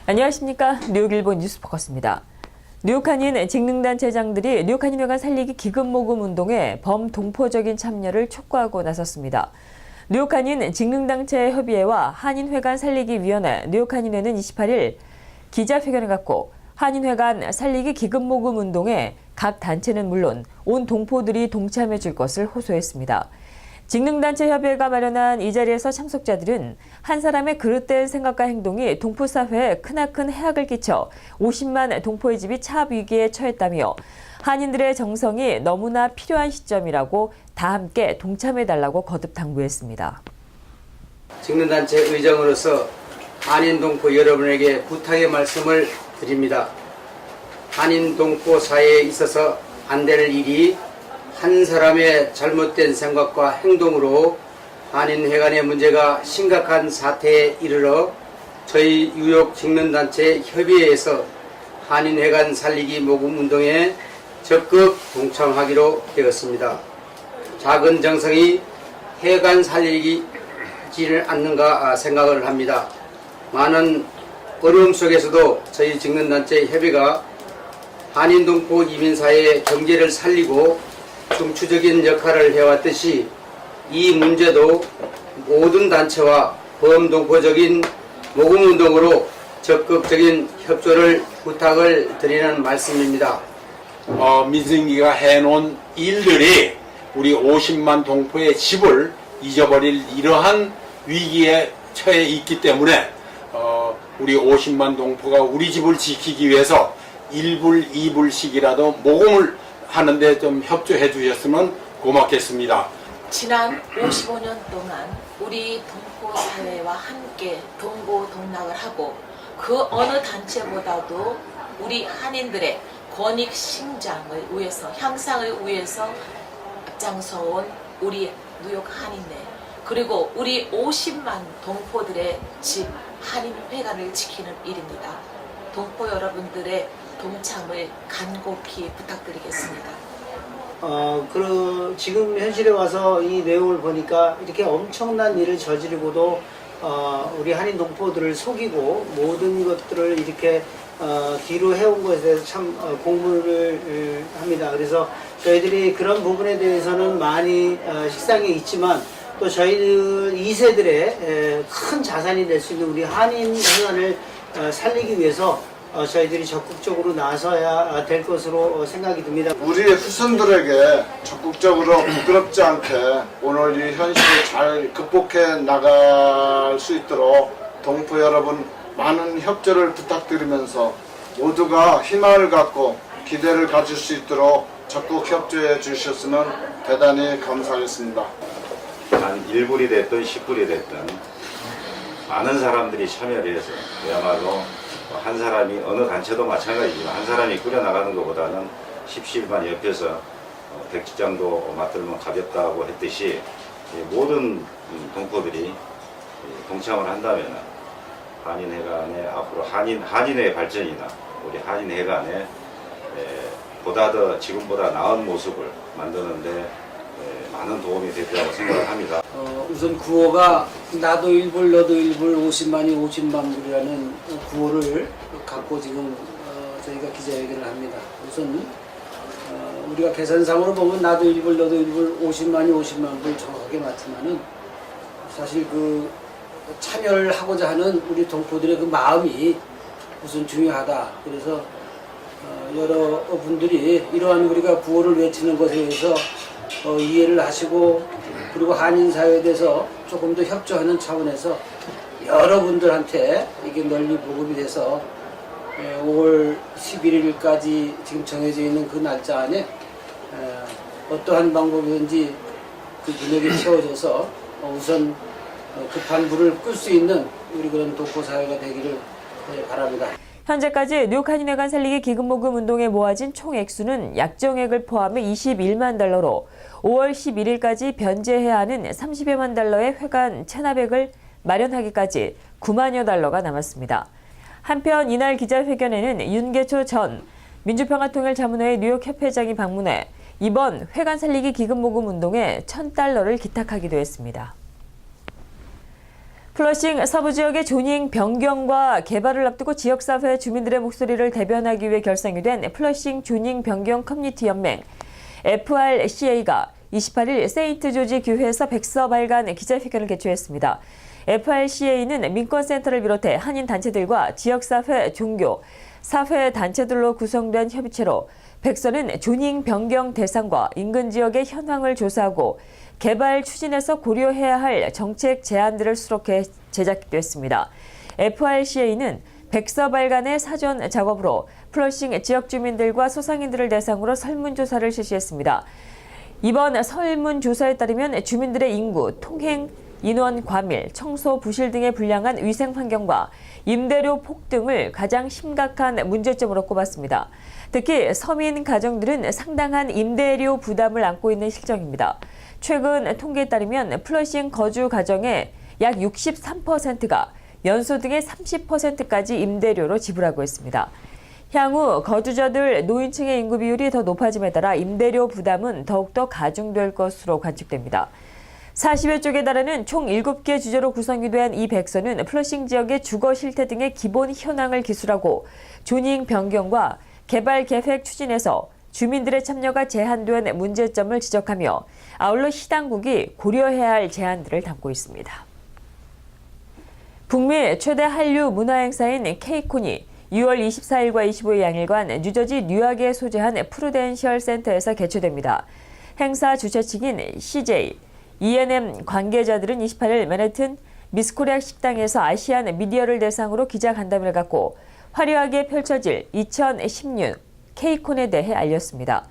안녕하십니까. 뉴욕일보 뉴스포커스입니다. 뉴욕 한인 직능단체장들이 뉴욕 한인회관 살리기 기금 모금 운동에 범동포적인 참여를 촉구하고 나섰습니다. 뉴욕 한인 직능단체 협의회와 한인회관 살리기 위원회 뉴욕 한인회는 28일 기자회견을 갖고 한인회관 살리기 기금 모금 운동에 각 단체는 물론 온 동포들이 동참해 줄 것을 호소했습니다. 직능단체 협의회가 마련한 이 자리에서 참석자들은 한 사람의 그릇된 생각과 행동이 동포사회에 크나큰 해악을 끼쳐 50만 동포의 집이 차압 위기에 처했다며 한인들의 정성이 너무나 필요한 시점이라고 다 함께 동참해달라고 거듭 당부했습니다. 직능단체 의장으로서 한인 동포 여러분에게 부탁의 말씀을 드립니다. 한인 동포 사회에 있어서 안 될 일이 한 사람의 잘못된 생각과 행동으로 한인회관의 문제가 심각한 사태에 이르러 저희 뉴욕 직능단체 협의회에서 한인회관 살리기 모금 운동에 적극 동참하기로 되었습니다. 작은 정성이 회관 살리기지를 않는가 생각을 합니다. 많은 어려움 속에서도 저희 직능단체 협의가 한인 동포 이민사회의 경제를 살리고 중추적인 역할을 해왔듯이 이 문제도 모든 단체와 범동포적인 모금운동으로 적극적인 협조를 부탁을 드리는 말씀입니다. 민승기가 해놓은 일들이 우리 50만 동포의 집을 잊어버릴 이러한 위기에 처해 있기 때문에 우리 50만 동포가 우리 집을 지키기 위해서 1불, 2불씩이라도 모금을 하는데 좀 협조해 주셨으면 고맙겠습니다. 지난 55년 동안 우리 동포 사회와 함께 동고동락을 하고 그 어느 단체보다도 우리 한인들의 권익 신장을 위해서 향상을 위해서 앞장서온 우리 뉴욕 한인회 그리고 우리 50만 동포들의 집 한인회관을 지키는 일입니다. 동포 여러분들의 동참을 간곡히 부탁드리겠습니다. 지금 현실에 와서 이 내용을 보니까 이렇게 엄청난 일을 저지르고도 우리 한인 동포들을 속이고 모든 것들을 이렇게 뒤로 해온 것에 대해서 참 공부를 합니다. 그래서 저희들이 그런 부분에 대해서는 많이 식상에 있지만 또 저희들 2세들의 큰 자산이 될 수 있는 우리 한인 회관을 살리기 위해서 저희들이 적극적으로 나서야 될 것으로 생각이 듭니다. 우리 후손들에게 적극적으로 부끄럽지 않게 오늘 이 현실을 잘 극복해 나갈 수 있도록 동포 여러분 많은 협조를 부탁드리면서 모두가 희망을 갖고 기대를 가질 수 있도록 적극 협조해 주셨으면 대단히 감사하겠습니다. 한 1불이 됐든 10불이 됐든 많은 사람들이 참여를 해서 그야말로 한 사람이 어느 단체도 마찬가지지만 한 사람이 꾸려나가는 것보다는 십시일반 옆에서 백지장도 맞들면 가볍다고 했듯이 모든 동포들이 동참을 한다면 한인회관의 앞으로 한인회의 발전이나 우리 한인회관의 보다 더 지금보다 나은 모습을 만드는데 많은 도움이 됐다고 생각을 합니다. 우선 구호가 나도 1불 너도 1불 50만이 50만 불이라는 구호를 갖고 지금 저희가 기자회견을 합니다. 우선 우리가 계산상으로 보면 나도 1불 너도 1불 50만이 50만 불 정확하게 맞지만은 사실 그 참여를 하고자 하는 우리 동포들의 그 마음이 우선 중요하다. 그래서 여러 분들이 이러한 우리가 구호를 외치는 것에 대해서 이해를 하시고 그리고 한인사회에 대해서 조금 더 협조하는 차원에서 여러분들한테 이게 널리 보급이 돼서 5월 11일까지 지금 정해져 있는 그 날짜 안에 어떠한 방법이든지 그 분역이 채워져서 우선 급한 불을 끌 수 있는 우리 그런 동포사회가 되기를 바랍니다. 현재까지 뉴욕 한인회관 살리기 기금 모금 운동에 모아진 총 액수는 약정액을 포함해 21만 달러로 5월 11일까지 변제해야 하는 30여만 달러의 회관 체납액을 마련하기까지 9만여 달러가 남았습니다. 한편 이날 기자회견에는 윤계초 전 민주평화통일자문회의 뉴욕 협회장이 방문해 이번 회관 살리기 기금 모금 운동에 $1,000를 기탁하기도 했습니다. 플러싱 서부 지역의 조닝 변경과 개발을 앞두고 지역사회 주민들의 목소리를 대변하기 위해 결성이 된 플러싱 조닝 변경 커뮤니티 연맹 FRCA가 28일 세인트 조지 교회에서 백서 발간 기자회견을 개최했습니다. FRCA는 민권센터를 비롯해 한인 단체들과 지역사회, 종교, 사회 단체들로 구성된 협의체로 백서는 조닝 변경 대상과 인근 지역의 현황을 조사하고 개발 추진에서 고려해야 할 정책 제안들을 수록해 제작됐습니다. FRCA는 백서 발간의 사전 작업으로 플러싱 지역 주민들과 소상인들을 대상으로 설문조사를 실시했습니다. 이번 설문조사에 따르면 주민들의 인구, 통행, 인원 과밀, 청소 부실 등의 불량한 위생 환경과 임대료 폭등을 가장 심각한 문제점으로 꼽았습니다. 특히 서민 가정들은 상당한 임대료 부담을 안고 있는 실정입니다. 최근 통계에 따르면 플러싱 거주 가정의 약 63%가 연소득의 30%까지 임대료로 지불하고 있습니다. 향후 거주자들 노인층의 인구 비율이 더 높아짐에 따라 임대료 부담은 더욱더 가중될 것으로 관측됩니다. 40여 쪽에 달하는 총 7개 주제로 구성이 된 이 백서는 플러싱 지역의 주거 실태 등의 기본 현황을 기술하고 조닝 변경과 개발 계획 추진에서 주민들의 참여가 제한된 문제점을 지적하며 아울러 시당국이 고려해야 할 제안들을 담고 있습니다. 북미 최대 한류 문화행사인 케이콘이 6월 24일과 25일 양일간 뉴저지 뉴욕에 소재한 프루덴셜 센터에서 개최됩니다. 행사 주최 측인 CJ, E&M 관계자들은 28일 맨해튼 미스코리아 식당에서 아시안 미디어를 대상으로 기자 간담회를 갖고 화려하게 펼쳐질 2016 케이콘에 대해 알렸습니다.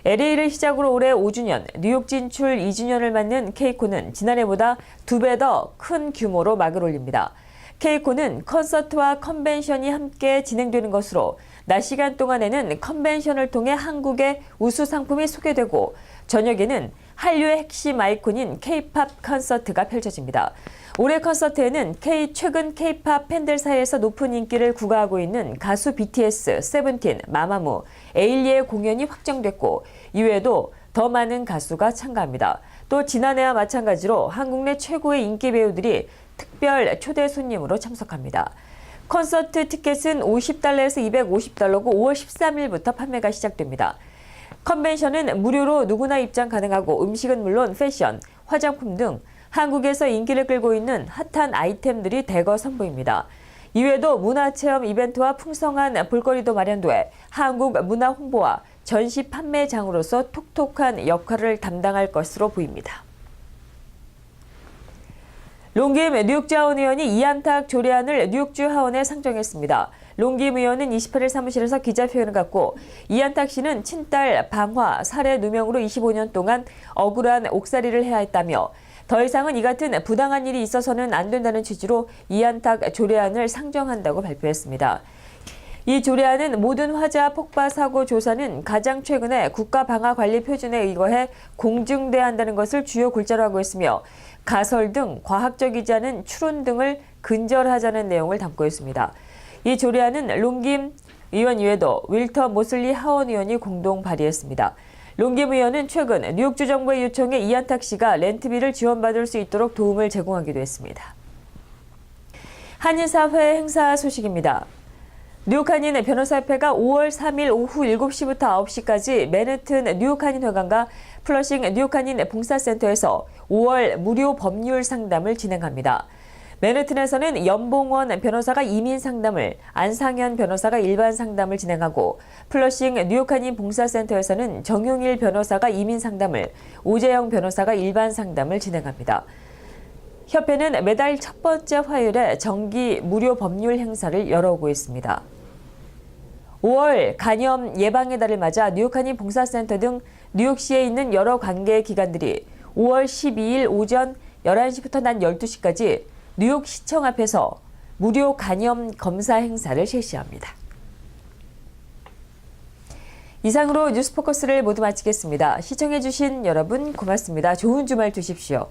LA를 시작으로 올해 5주년, 뉴욕 진출 2주년을 맞는 케이콘은 지난해보다 2배 더 큰 규모로 막을 올립니다. 케이콘은 콘서트와 컨벤션이 함께 진행되는 것으로 낮 시간 동안에는 컨벤션을 통해 한국의 우수 상품이 소개되고 저녁에는 한류의 핵심 아이콘인 K-팝 콘서트가 펼쳐집니다. 올해 콘서트에는 최근 K-팝 팬들 사이에서 높은 인기를 구가하고 있는 가수 BTS, 세븐틴, 마마무, 에일리의 공연이 확정됐고 이외에도 더 많은 가수가 참가합니다. 또 지난해와 마찬가지로 한국 내 최고의 인기 배우들이 특별 초대 손님으로 참석합니다. 콘서트 티켓은 $50에서 $250고 5월 13일부터 판매가 시작됩니다. 컨벤션은 무료로 누구나 입장 가능하고 음식은 물론 패션, 화장품 등 한국에서 인기를 끌고 있는 핫한 아이템들이 대거 선보입니다. 이외에도 문화체험 이벤트와 풍성한 볼거리도 마련돼 한국 문화 홍보와 전시 판매장으로서 톡톡한 역할을 담당할 것으로 보입니다. 롱김 뉴욕주 하원 의원이 이안탁 조례안을 뉴욕주 하원에 상정했습니다. 롱김 의원은 28일 사무실에서 기자회견을 갖고 이안탁 씨는 친딸 방화 살해 누명으로 25년 동안 억울한 옥살이를 해야 했다며 더 이상은 이 같은 부당한 일이 있어서는 안 된다는 취지로 이안탁 조례안을 상정한다고 발표했습니다. 이 조례안은 모든 화재와 폭발 사고 조사는 가장 최근에 국가방화관리표준에 의거해 공증돼야 한다는 것을 주요 골자로 하고 있으며 가설 등 과학적이지 않은 추론 등을 근절하자는 내용을 담고 있습니다. 이 조례안은 롱김 의원 이외에도 윌터 모슬리 하원 의원이 공동 발의했습니다. 롱김 의원은 최근 뉴욕주 정부의 요청에 이안탁 씨가 렌트비를 지원받을 수 있도록 도움을 제공하기도 했습니다. 한인사회 행사 소식입니다. 뉴욕 한인 변호사협회가 5월 3일 오후 7시부터 9시까지 맨해튼 뉴욕 한인회관과 플러싱 뉴욕 한인 봉사센터에서 5월 무료 법률 상담을 진행합니다. 맨해튼에서는 연봉원 변호사가 이민 상담을, 안상현 변호사가 일반 상담을 진행하고 플러싱 뉴욕 한인 봉사센터에서는 정용일 변호사가 이민 상담을, 오재영 변호사가 일반 상담을 진행합니다. 협회는 매달 첫 번째 화요일에 정기 무료 법률 행사를 열어오고 있습니다. 5월 간염 예방의 달을 맞아 뉴욕 한인 봉사센터 등 뉴욕시에 있는 여러 관계 기관들이 5월 12일 오전 11시부터 낮 12시까지 뉴욕시청 앞에서 무료 간염 검사 행사를 실시합니다. 이상으로 뉴스포커스를 모두 마치겠습니다. 시청해주신 여러분 고맙습니다. 좋은 주말 되십시오.